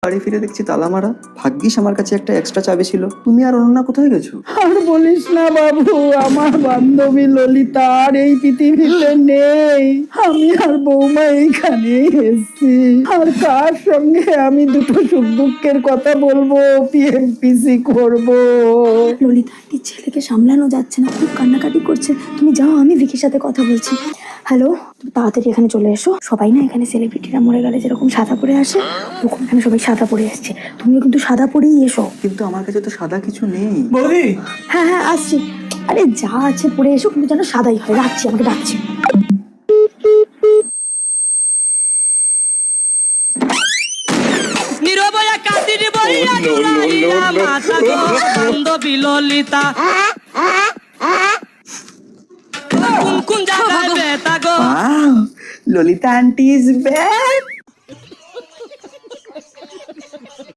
বাড়ি ফিরে দেখছি তালা মারা। ভাগ্যিস আমার কাছে একটা এক্সট্রা চাবি ছিল। তুমি আর অনন্যা কোথায় গেছো? আর বলিস না বাবু, আমার বান্ধবী ললিতা আর এই পৃথিবীতে নেই। আমি আর বৌমা এইখানেই এসছি। আর কার সঙ্গে আমি দুটো সুখ দুঃখের কথা বলবো, পিএমপিসি করবো? ললিতা আন্টির ছেলেকে সামলানো যাচ্ছে না, খুব কান্নাকাটি করছে। তুমি যাও, আমি ভিকির সাথে কথা বলছি। হ্যালো, তুমি তাড়াতাড়ি এখানে চলে এসো। সবাই না এখানে সেলিব্রিটিরা মরে গেলে যেরকম সাদা পরে আসে, ওরকম এখানে সবাই সাদা পরে আসছে। তুমিও কিন্তু সাদা পরেই এসো। কিন্তু আমার কাছে তো সাদা কিছু নেই। বৌদি, হ্যাঁ হ্যাঁ আসছি। আরে যা আছে পরে এসো, কিন্তু যেন সাদাই হয়। রাখছি, আমাকে ডাকছি। নিরবয়া কাঁদিনি বলিয়া জুড়াইলা মাতা গো বান্ধবী ললিতা কোন কোন জায়গায় বেতা গো ললিতা আন্টি ইজ ব্যাক।